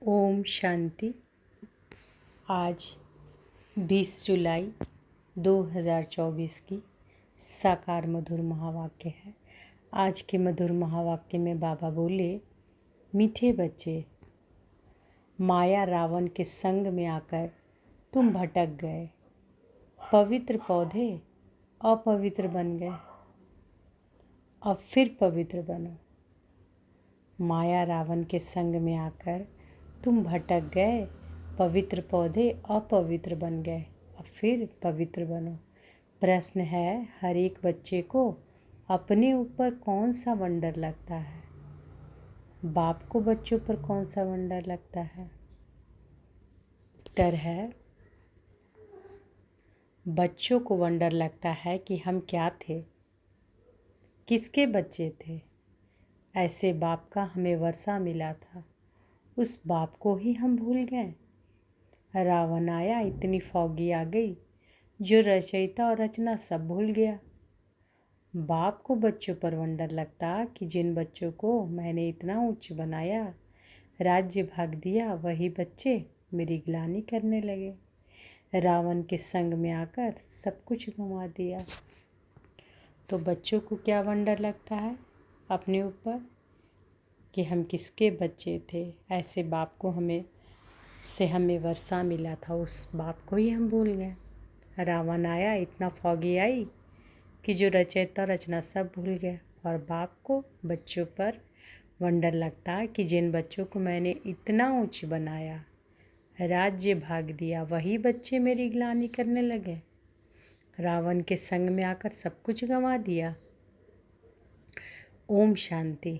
ओम शांति। आज 20 जुलाई 2024 की साकार मधुर महावाक्य है। आज के मधुर महावाक्य में बाबा बोले, मीठे बच्चे, माया रावण के संग में आकर तुम भटक गए। पवित्र पौधे अपवित्र बन गए। अब फिर पवित्र बनो। माया रावण के संग में आकर तुम भटक गए। पवित्र पौधे अपवित्र बन गए। अब फिर पवित्र बनो। प्रश्न है, हर एक बच्चे को अपने ऊपर कौन सा वंडर लगता है? बाप को बच्चों पर कौन सा वंडर लगता है? उत्तर है, बच्चों को वंडर लगता है कि हम क्या थे, किसके बच्चे थे। ऐसे बाप का हमें वर्षा मिला था, उस बाप को ही हम भूल गए। रावण आया, इतनी फौगी आ गई, जो रचयिता और रचना सब भूल गया। बाप को बच्चों पर वंडर लगता कि जिन बच्चों को मैंने इतना ऊंच बनाया, राज्य भाग दिया, वही बच्चे मेरी ग्लानि करने लगे। रावण के संग में आकर सब कुछ गंवा दिया। तो बच्चों को क्या वंडर लगता है अपने ऊपर कि हम किसके बच्चे थे। ऐसे बाप को हमें वर्षा मिला था, उस बाप को ही हम भूल गए। रावण आया, इतना फौगी आई कि जो रचयिता रचना सब भूल गया। और बाप को बच्चों पर वंडर लगता कि जिन बच्चों को मैंने इतना ऊंच बनाया, राज्य भाग दिया, वही बच्चे मेरी ग्लानि करने लगे। रावण के संग में आकर सब कुछ गंवा दिया। ओम शांति।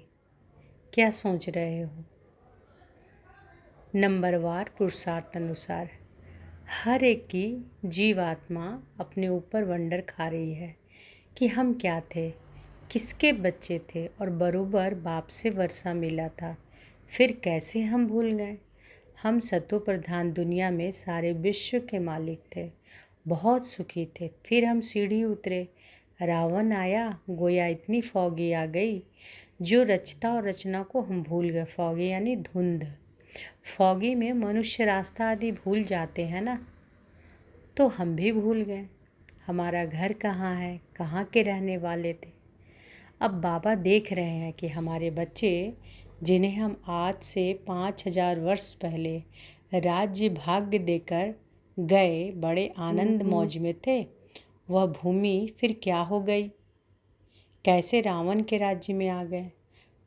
क्या सोच रहे हो? नंबरवार पुरुषार्थ अनुसार हर एक की जीवात्मा अपने ऊपर वंडर खा रही है कि हम क्या थे, किसके बच्चे थे, और बरोबर बाप से वर्षा मिला था, फिर कैसे हम भूल गए। हम सतो प्रधान दुनिया में सारे विश्व के मालिक थे, बहुत सुखी थे। फिर हम सीढ़ी उतरे, रावण आया, गोया इतनी फौगी आ गई, जो रचता और रचना को हम भूल गए। फौगी यानी धुंध। फौगी में मनुष्य रास्ता आदि भूल जाते हैं ना, तो हम भी भूल गए हमारा घर कहाँ है, कहाँ के रहने वाले थे। अब बाबा देख रहे हैं कि हमारे बच्चे, जिन्हें हम आज से 5000 वर्ष पहले राज्य भाग्य देकर गए, बड़े आनंद मौज में थे, वह भूमि फिर क्या हो गई। कैसे रावण के राज्य में आ गए।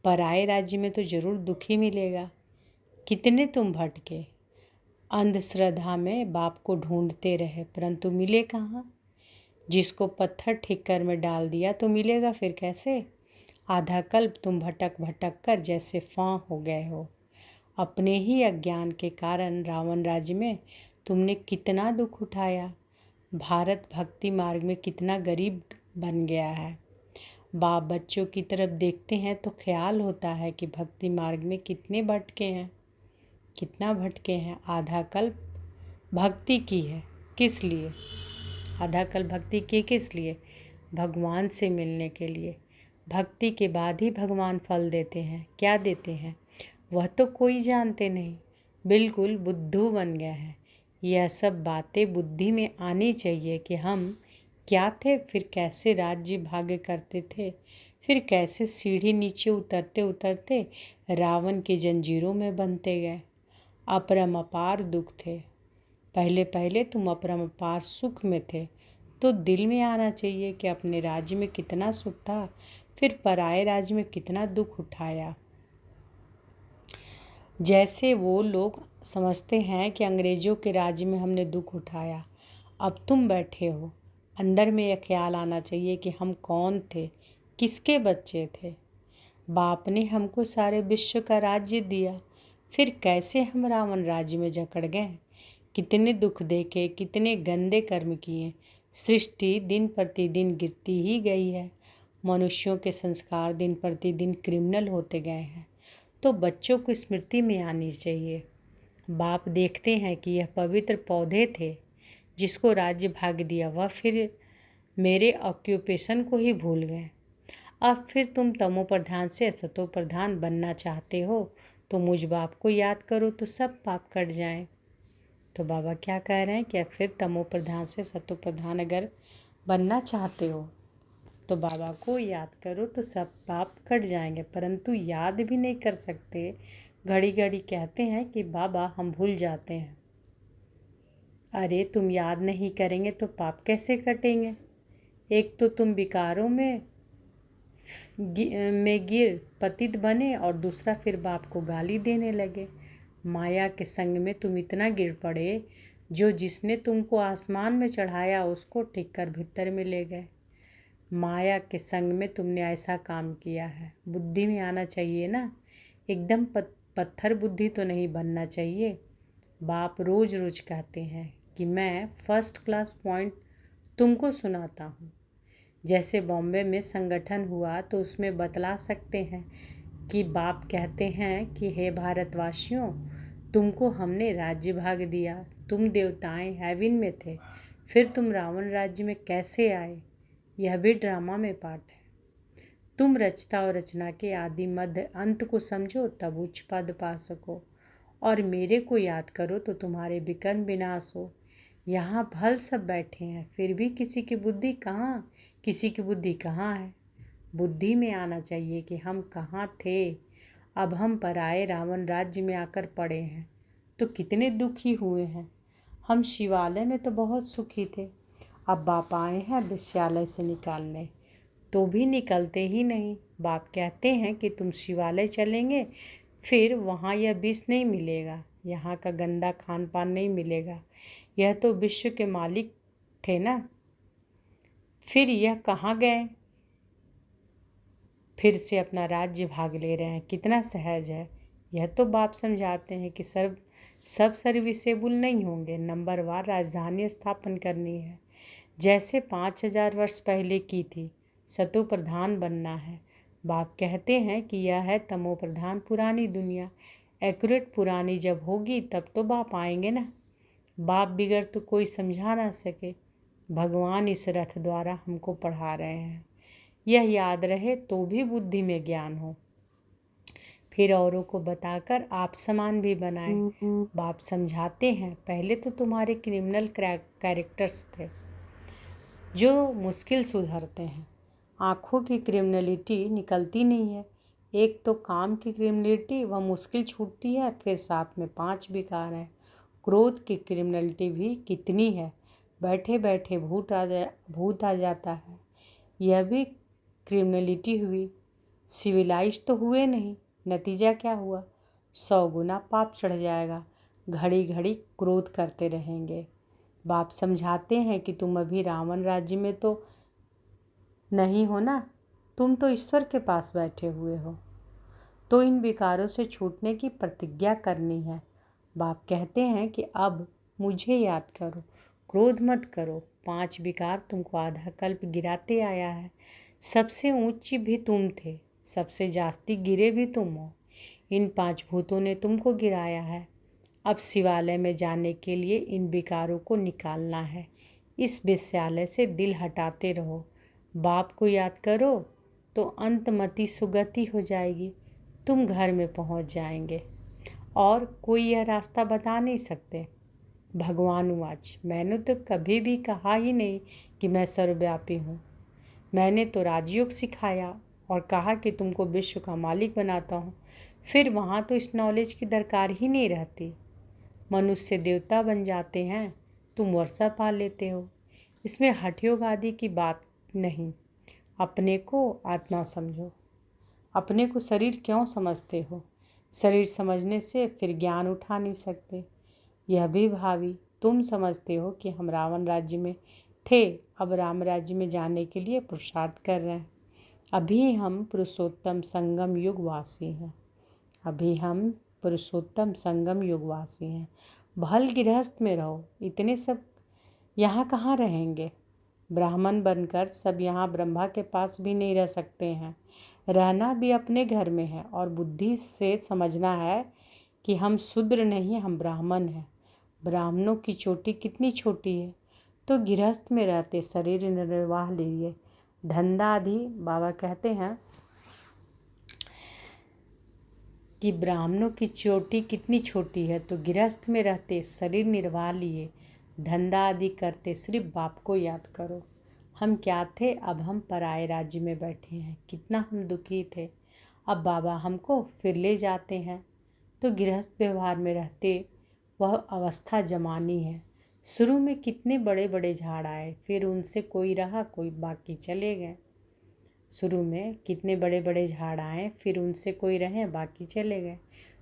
पराए राज्य में तो जरूर दुख ही मिलेगा। कितने तुम भटके, अंधश्रद्धा में बाप को ढूंढते रहे, परंतु मिले कहाँ। जिसको पत्थर ठिक्कर में डाल दिया तो मिलेगा फिर कैसे। आधा कल्प तुम भटक भटक कर जैसे फां हो गए हो। अपने ही अज्ञान के कारण रावण राज्य में तुमने कितना दुख उठाया। भारत भक्ति मार्ग में कितना गरीब बन गया है। बाप बच्चों की तरफ देखते हैं तो ख्याल होता है कि भक्ति मार्ग में कितने भटके हैं, कितना भटके हैं। आधा कल्प भक्ति की है, किस लिए? आधा कल्प भक्ति की किस लिए? भगवान से मिलने के लिए। भक्ति के बाद ही भगवान फल देते हैं। क्या देते हैं वह तो कोई जानते नहीं, बिल्कुल बुद्धू बन गए हैं। यह सब बातें बुद्धि में आनी चाहिए कि हम क्या थे, फिर कैसे राज्य भाग्य करते थे, फिर कैसे सीढ़ी नीचे उतरते उतरते रावण के जंजीरों में बंधते गए। अपरम्पार दुख थे। पहले पहले तुम अपरम्पार सुख में थे, तो दिल में आना चाहिए कि अपने राज्य में कितना सुख था, फिर पराए राज्य में कितना दुख उठाया। जैसे वो लोग समझते हैं कि अंग्रेजों के राज्य में हमने दुख उठाया, अब तुम बैठे हो, अंदर में यह ख्याल आना चाहिए कि हम कौन थे, किसके बच्चे थे। बाप ने हमको सारे विश्व का राज्य दिया, फिर कैसे हम रावण राज्य में जकड़ गए। कितने दुख देखे, कितने गंदे कर्म किए। सृष्टि दिन प्रतिदिन गिरती ही गई है। मनुष्यों के संस्कार दिन प्रतिदिन क्रिमिनल होते गए हैं। तो बच्चों को स्मृति में आनी चाहिए। बाप देखते हैं कि यह पवित्र पौधे थे, जिसको राज्य भाग दिया, वह फिर मेरे ऑक्यूपेशन को ही भूल गए। अब फिर तुम तमो प्रधान से सतो प्रधान बनना चाहते हो, तो मुझ बाप को याद करो तो सब पाप कट जाएं। तो बाबा क्या कह रहे हैं कि फिर तमो प्रधान से सतो प्रधान अगर बनना चाहते हो तो बाबा को याद करो तो सब पाप कट जाएंगे, परंतु याद भी नहीं कर सकते। घड़ी घड़ी कहते हैं कि बाबा हम भूल जाते हैं। अरे तुम याद नहीं करेंगे तो पाप कैसे कटेंगे? एक तो तुम विकारों में गिर पतित बने और दूसरा फिर बाप को गाली देने लगे। माया के संग में तुम इतना गिर पड़े, जो जिसने तुमको आसमान में चढ़ाया उसको टिक कर भीतर में ले गए। माया के संग में तुमने ऐसा काम किया है। बुद्धि में आना चाहिए ना, एकदम पत्थर बुद्धि तो नहीं बनना चाहिए। बाप रोज रोज कहते हैं कि मैं फर्स्ट क्लास पॉइंट तुमको सुनाता हूँ। जैसे बॉम्बे में संगठन हुआ तो उसमें बतला सकते हैं कि बाप कहते हैं कि हे भारतवासियों, तुमको हमने राज्य भाग दिया, तुम देवताएं हेवन में थे, फिर तुम रावण राज्य में कैसे आए? यह भी ड्रामा में पार्ट है। तुम रचता और रचना के आदि मध्य अंत को समझो, तब उच्च पद पा सको, और मेरे को याद करो तो तुम्हारे विकर्म विनाश हो। यहाँ भल सब बैठे हैं, फिर भी किसी की बुद्धि कहाँ है? बुद्धि में आना चाहिए कि हम कहाँ थे। अब हम पराए रावण राज्य में आकर पड़े हैं तो कितने दुखी हुए हैं। हम शिवालय में तो बहुत सुखी थे, अब बाप आए हैं विश्यालय से निकालने तो भी निकलते ही नहीं। बाप कहते हैं कि तुम शिवालय चलेंगे, फिर वहाँ यह विष नहीं मिलेगा, यहाँ का गंदा खान पान नहीं मिलेगा। यह तो विश्व के मालिक थे ना, फिर यह कहाँ गए? फिर से अपना राज्य भाग ले रहे हैं। कितना सहज है। यह तो बाप समझाते हैं कि सब सर्विसेबल नहीं होंगे, नंबरवार राजधानी स्थापन करनी है, जैसे 5000 वर्ष पहले की थी। सतो प्रधान बनना है। बाप कहते हैं कि यह है तमो प्रधान पुरानी दुनिया। एक्यूरेट पुरानी जब होगी तब तो बाप आएंगे ना। बाप बिगड़ तो कोई समझा ना सके। भगवान इस रथ द्वारा हमको पढ़ा रहे हैं। यह याद रहे तो भी बुद्धि में ज्ञान हो, फिर औरों को बताकर आप समान भी बनाए। बाप समझाते हैं पहले तो तुम्हारे क्रिमिनल कैरेक्टर्स थे जो मुश्किल सुधरते हैं। आँखों की क्रिमिनलिटी निकलती नहीं है, एक तो काम की क्रिमिनलिटी वह मुश्किल छूटती है, फिर साथ में 5 विकार हैं। क्रोध की क्रिमिनलिटी भी कितनी है, बैठे बैठे भूत आ जाता है, यह भी क्रिमिनलिटी हुई। सिविलाइज तो हुए नहीं, नतीजा क्या हुआ? 100 गुना पाप चढ़ जाएगा। घड़ी घड़ी क्रोध करते रहेंगे। बाप समझाते हैं कि तुम अभी रावण राज्य में तो नहीं हो ना, तुम तो ईश्वर के पास बैठे हुए हो, तो इन विकारों से छूटने की प्रतिज्ञा करनी है। बाप कहते हैं कि अब मुझे याद करो, क्रोध मत करो। 5 विकार तुमको आधा कल्प गिराते आया है। सबसे ऊंची भी तुम थे, सबसे जास्ती गिरे भी तुम हो। इन 5 भूतों ने तुमको गिराया है। अब शिवालय में जाने के लिए इन विकारों को निकालना है। इस विश्यालय से दिल हटाते रहो, बाप को याद करो तो अंतमति सुगति हो जाएगी, तुम घर में पहुंच जाएंगे और कोई यह रास्ता बता नहीं सकते। भगवान उवाच, मैंने तो कभी भी कहा ही नहीं कि मैं सर्वव्यापी हूँ। मैंने तो राजयोग सिखाया और कहा कि तुमको विश्व का मालिक बनाता हूँ, फिर वहाँ तो इस नॉलेज की दरकार ही नहीं रहती। मनुष्य देवता बन जाते हैं, तुम वर्षा पा लेते हो। इसमें हठ योग आदि की बात नहीं। अपने को आत्मा समझो। अपने को शरीर क्यों समझते हो? शरीर समझने से फिर ज्ञान उठा नहीं सकते। यह भी भावी तुम समझते हो कि हम रावण राज्य में थे, अब राम राज्य में जाने के लिए पुरुषार्थ कर रहे हैं। अभी हम पुरुषोत्तम संगम युग वासी हैं। अभी हम पुरुषोत्तम संगम युगवासी हैं। भल गृहस्थ में रहो, इतने सब यहाँ कहाँ रहेंगे? ब्राह्मण बनकर सब यहाँ ब्रह्मा के पास भी नहीं रह सकते हैं। रहना भी अपने घर में है और बुद्धि से समझना है कि हम शूद्र नहीं, हम ब्राह्मण हैं। ब्राह्मणों की चोटी कितनी छोटी है, तो गृहस्थ में रहते शरीर निर्वाह लिए धंधा आदि। बाबा कहते हैं कि ब्राह्मणों की चोटी कितनी छोटी है, तो गृहस्थ में रहते शरीर निर्वाह लिए धंधा आदि करते सिर्फ बाप को याद करो। हम क्या थे, अब हम पराए राज्य में बैठे हैं। कितना हम दुखी थे, अब बाबा हमको फिर ले जाते हैं। तो गृहस्थ व्यवहार में रहते वह अवस्था जमानी है। शुरू में कितने बड़े बड़े झाड़ आए, फिर उनसे कोई रहा कोई बाकी चले गए। शुरू में कितने बड़े बड़े झाड़ आए, फिर उनसे कोई रहे बाकी चले गए।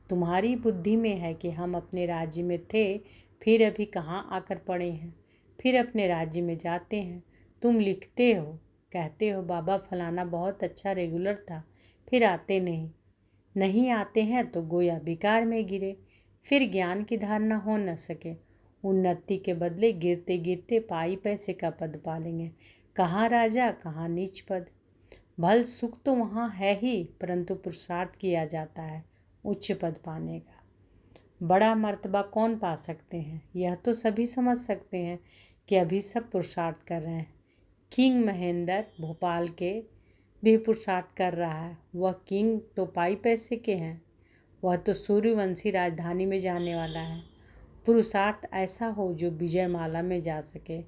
तुम्हारी बुद्धि में है कि हम अपने राज्य में थे, फिर अभी कहाँ आकर पड़े हैं, फिर अपने राज्य में जाते हैं। तुम लिखते हो, कहते हो बाबा फलाना बहुत अच्छा रेगुलर था, फिर आते नहीं आते हैं तो गोया बेकार में गिरे, फिर ज्ञान की धारणा हो न सके। उन्नति के बदले गिरते गिरते पाई पैसे का पद पालेंगे। कहाँ राजा कहाँ नीच पद। भल सुख तो वहाँ है ही, परंतु पुरुषार्थ किया जाता है उच्च पद पाने का। बड़ा मर्तबा कौन पा सकते हैं, यह तो सभी समझ सकते हैं कि अभी सब पुरुषार्थ कर रहे हैं। किंग महेंद्र भोपाल के भी पुरुषार्थ कर रहा है। वह किंग तो पाई पैसे के हैं, वह तो सूर्यवंशी राजधानी में जाने वाला है। पुरुषार्थ ऐसा हो जो विजयमाला में जा सके।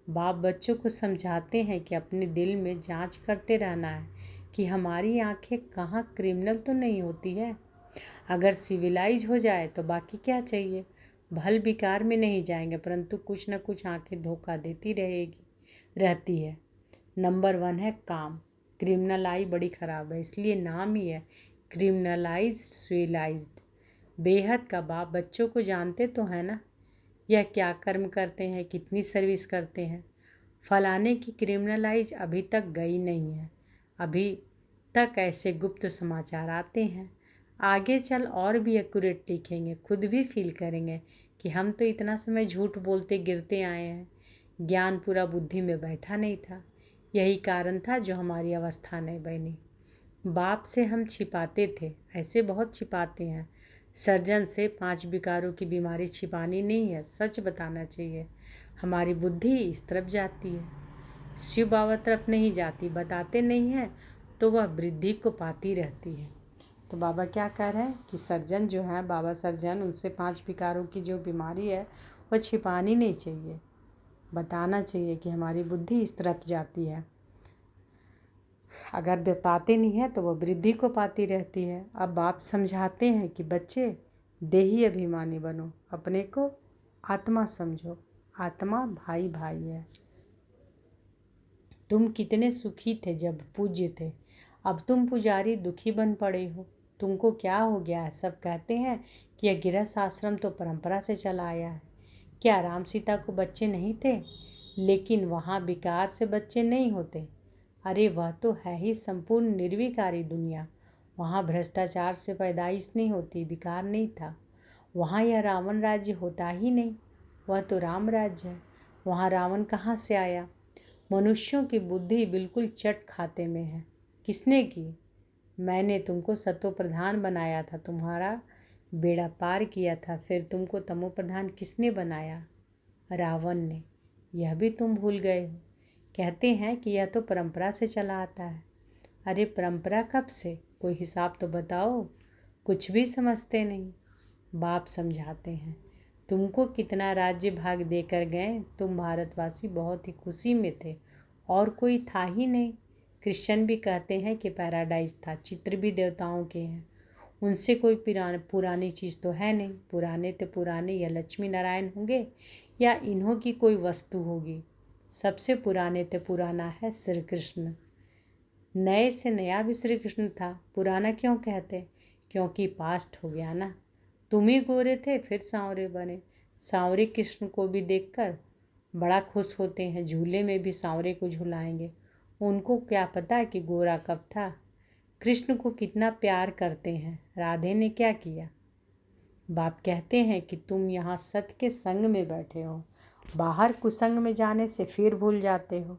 बाप बच्चों को समझाते हैं कि अपने दिल में जांच करते रहना है कि हमारी आंखें कहाँ क्रिमिनल तो नहीं होती है। अगर सिविलाइज हो जाए तो बाकी क्या चाहिए। भल विकार में नहीं जाएंगे, परंतु कुछ न कुछ आंखें धोखा देती रहती है। नंबर 1 है काम। क्रिमिनल आई बड़ी ख़राब है, इसलिए नाम ही है क्रिमिनलाइज सिविलाइज्ड। बेहद का बाप बच्चों को जानते तो है ना, यह क्या कर्म करते हैं, कितनी सर्विस करते हैं। फलाने की क्रिमिनलाइज अभी तक गई नहीं है, अभी तक ऐसे गुप्त समाचार आते हैं। आगे चल और भी एक्यूरेट लिखेंगे, खुद भी फील करेंगे कि हम तो इतना समय झूठ बोलते गिरते आए हैं। ज्ञान पूरा बुद्धि में बैठा नहीं था, यही कारण था जो हमारी अवस्था नहीं बनी। बाप से हम छिपाते थे, ऐसे बहुत छिपाते हैं। सर्जन से 5 विकारों की बीमारी छिपानी नहीं है, सच बताना चाहिए। हमारी बुद्धि इस तरफ जाती है, शिव बाबा तरफ नहीं जाती। बताते नहीं हैं तो वह वृद्धि को पाती रहती है। तो बाबा क्या कह रहे हैं कि सर्जन जो है, बाबा सर्जन, उनसे 5 विकारों की जो बीमारी है वह छिपानी नहीं चाहिए, बताना चाहिए कि हमारी बुद्धि इस तरफ जाती है। अगर बताते नहीं हैं तो वह वृद्धि को पाती रहती है। अब बाप समझाते हैं कि बच्चे देही अभिमानी बनो, अपने को आत्मा समझो, आत्मा भाई भाई है। तुम कितने सुखी थे जब पूज्य थे, अब तुम पुजारी दुखी बन पड़े हो। तुमको क्या हो गया है। सब कहते हैं कि यह गृहस्थ आश्रम तो परंपरा से चला आया है। क्या राम सीता को बच्चे नहीं थे, लेकिन वहाँ विकार से बच्चे नहीं होते। अरे वह तो है ही संपूर्ण निर्विकारी दुनिया, वहाँ भ्रष्टाचार से पैदाइश नहीं होती, विकार नहीं था। वहाँ यह रावण राज्य होता ही नहीं, वह तो राम राज्य है। वहाँ रावण कहाँ से आया। मनुष्यों की बुद्धि बिल्कुल चट खाते में है। किसने की। मैंने तुमको सतो प्रधान बनाया था, तुम्हारा बेड़ा पार किया था, फिर तुमको तमो प्रधान किसने बनाया, रावण ने। यह भी तुम भूल गए हो। कहते हैं कि यह तो परंपरा से चला आता है। अरे परंपरा कब से, कोई हिसाब तो बताओ। कुछ भी समझते नहीं। बाप समझाते हैं, तुमको कितना राज्य भाग देकर गए, तुम भारतवासी बहुत ही खुशी में थे और कोई था ही नहीं। क्रिश्चियन भी कहते हैं कि पैराडाइज था, चित्र भी देवताओं के हैं, उनसे कोई पुरानी चीज़ तो है नहीं। पुराने तो पुराने या लक्ष्मी नारायण होंगे या इन्हों की कोई वस्तु होगी। सबसे पुराने तो पुराना है श्री कृष्ण। नए से नया भी श्री कृष्ण था। पुराना क्यों कहते, क्योंकि पास्ट हो गया ना। तुम ही गोरे थे फिर सांवरे बने। सांवरे कृष्ण को भी देखकर बड़ा खुश होते हैं, झूले में भी सांवरे को झुलाएंगे। उनको क्या पता कि गोरा कब था। कृष्ण को कितना प्यार करते हैं, राधे ने क्या किया। बाप कहते हैं कि तुम यहाँ सत्य के संग में बैठे हो, बाहर कुसंग में जाने से फिर भूल जाते हो।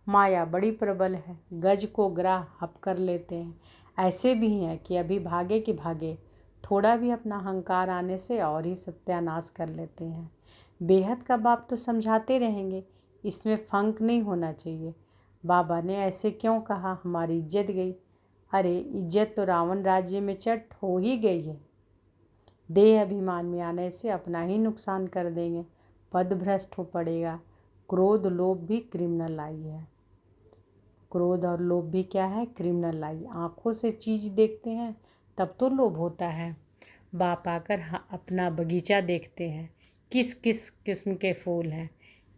माया बड़ी प्रबल है, गज को ग्राह हप कर लेते हैं। ऐसे भी हैं कि अभी भागे कि भागे, थोड़ा भी अपना अहंकार आने से और ही सत्यानाश कर लेते हैं। बेहद का बाप तो समझाते रहेंगे, इसमें फंक नहीं होना चाहिए। बाबा ने ऐसे क्यों कहा, हमारी इज्जत गई। अरे इज्जत तो रावण राज्य में चट हो ही गई है। देह अभिमान में आने से अपना ही नुकसान कर देंगे, पद भ्रष्ट हो पड़ेगा। क्रोध लोभ भी क्रिमिनल आई है। क्रोध और लोभ भी क्या है? क्रिमिनल आई। आँखों से चीज़ देखते हैं तब तो लोभ होता है। बाप आकर अपना बगीचा देखते हैं, किस किस किस्म के फूल हैं।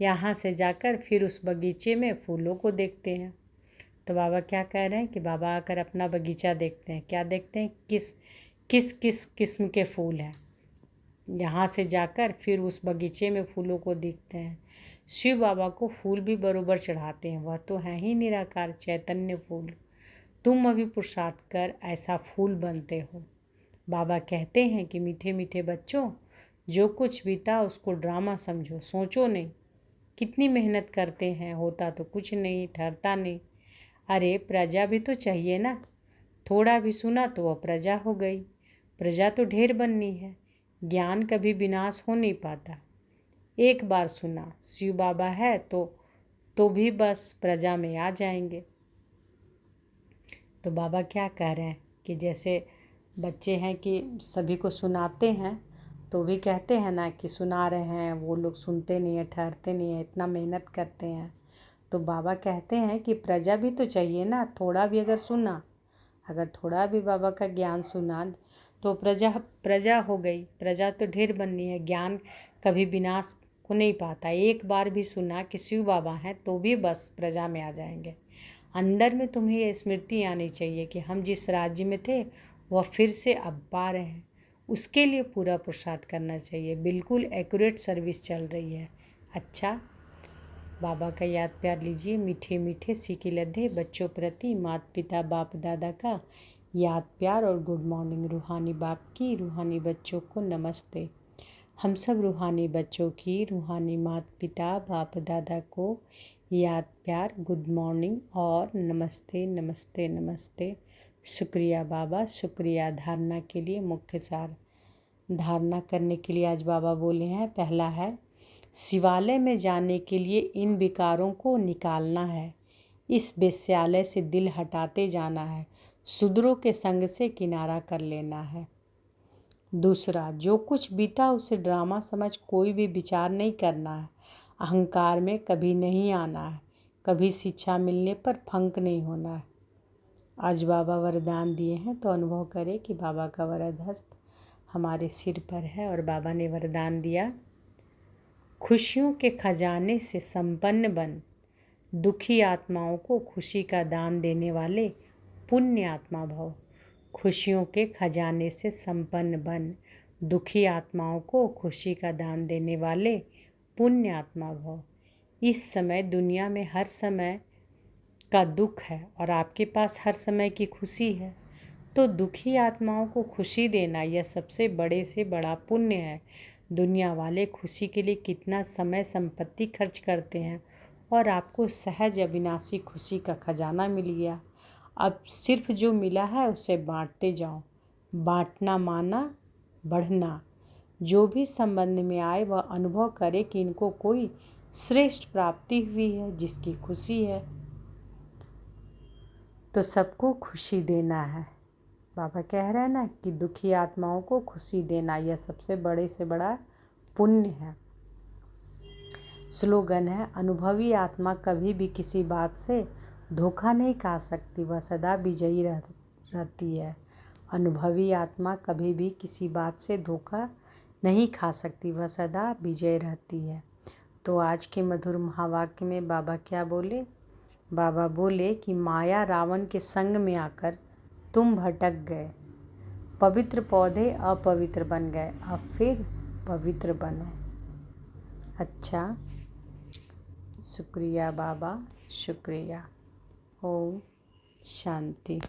यहाँ से जाकर फिर उस बगीचे में फूलों को देखते हैं। तो बाबा क्या कह रहे हैं कि बाबा आकर अपना बगीचा देखते हैं। क्या देखते हैं? किस किस किस किस्म के फूल हैं। यहाँ से जाकर फिर उस बगीचे में फूलों को देखते हैं। शिव बाबा को फूल भी बरोबर चढ़ाते हैं, वह तो है ही निराकार चैतन्य फूल। तुम अभी पुरुषार्थ कर ऐसा फूल बनते हो। बाबा कहते हैं कि मीठे मीठे बच्चों, जो कुछ बीता उसको ड्रामा समझो, सोचो नहीं। कितनी मेहनत करते हैं, होता तो कुछ नहीं, ठहरता नहीं। अरे प्रजा भी तो चाहिए ना। थोड़ा भी सुना तो वह प्रजा हो गई। प्रजा तो ढेर बननी है। ज्ञान कभी विनाश हो नहीं पाता। एक बार सुना शिव बाबा है तो भी बस प्रजा में आ जाएंगे। तो बाबा क्या कह रहे हैं कि जैसे बच्चे हैं कि सभी को सुनाते हैं तो भी कहते हैं ना कि सुना रहे हैं, वो लोग सुनते नहीं है, ठहरते नहीं है, इतना मेहनत करते हैं। तो बाबा कहते हैं कि प्रजा भी तो चाहिए ना। थोड़ा भी अगर सुना, अगर थोड़ा भी बाबा का ज्ञान सुना तो प्रजा हो गई। प्रजा तो ढेर बननी है। ज्ञान कभी विनाश को नहीं पाता। एक बार भी सुना कि शिव बाबा हैं तो भी बस प्रजा में आ जाएंगे। अंदर में तुम्हें ये स्मृति आनी चाहिए कि हम जिस राज्य में थे वह फिर से अब पा रहे हैं। उसके लिए पूरा पुरुषार्थ करना चाहिए। बिल्कुल एक्यूरेट सर्विस चल रही है। अच्छा, बाबा का याद प्यार लीजिए। मीठे मीठे सीखी लद्दे बच्चों प्रति माता पिता बाप दादा का याद प्यार और गुड मॉर्निंग। रूहानी बाप की रूहानी बच्चों को नमस्ते। हम सब रूहानी बच्चों की रूहानी माता पिता बाप दादा को याद प्यार, गुड मॉर्निंग और नमस्ते नमस्ते नमस्ते। शुक्रिया बाबा, शुक्रिया। धारणा के लिए मुख्य सार। धारणा करने के लिए आज बाबा बोले हैं, पहला है शिवालय में जाने के लिए इन विकारों को निकालना है। इस वेश्यालय से दिल हटाते जाना है। शूद्रों के संग से किनारा कर लेना है। दूसरा, जो कुछ बीता उसे ड्रामा समझ कोई भी विचार नहीं करना है। अहंकार में कभी नहीं आना है। कभी शिक्षा मिलने पर फंक नहीं होना है। आज बाबा वरदान दिए हैं तो अनुभव करें कि बाबा का वरद हस्त हमारे सिर पर है। और बाबा ने वरदान दिया, खुशियों के खजाने से संपन्न बन, दुखी आत्माओं को खुशी का दान देने वाले पुण्य आत्मा भव। खुशियों के खजाने से संपन्न बन, दुखी आत्माओं को खुशी का दान देने वाले पुण्य आत्मा भव। इस समय दुनिया में हर समय का दुख है और आपके पास हर समय की खुशी है। तो दुखी आत्माओं को खुशी देना यह सबसे बड़े से बड़ा पुण्य है। दुनिया वाले खुशी के लिए कितना समय संपत्ति खर्च करते हैं और आपको सहज अविनाशी खुशी का खजाना मिल गया। अब सिर्फ जो मिला है उसे बांटते जाओ। बांटना माना बढ़ना। जो भी संबंध में आए वह अनुभव करे कि इनको कोई श्रेष्ठ प्राप्ति हुई है जिसकी खुशी है। तो सबको खुशी देना है। बाबा कह रहे हैं ना कि दुखी आत्माओं को खुशी देना यह सबसे बड़े से बड़ा पुण्य है। स्लोगन है, अनुभवी आत्मा कभी भी किसी बात से धोखा नहीं खा सकती, वह सदा विजयी रहती है। अनुभवी आत्मा कभी भी किसी बात से धोखा नहीं खा सकती, वह सदा विजय रहती है। तो आज के मधुर महावाक्य में बाबा क्या बोले? बाबा बोले कि माया रावण के संग में आकर तुम भटक गए। पवित्र पौधे अपवित्र बन गए, अब फिर पवित्र बनो। अच्छा, शुक्रिया बाबा, शुक्रिया। ओम शांति।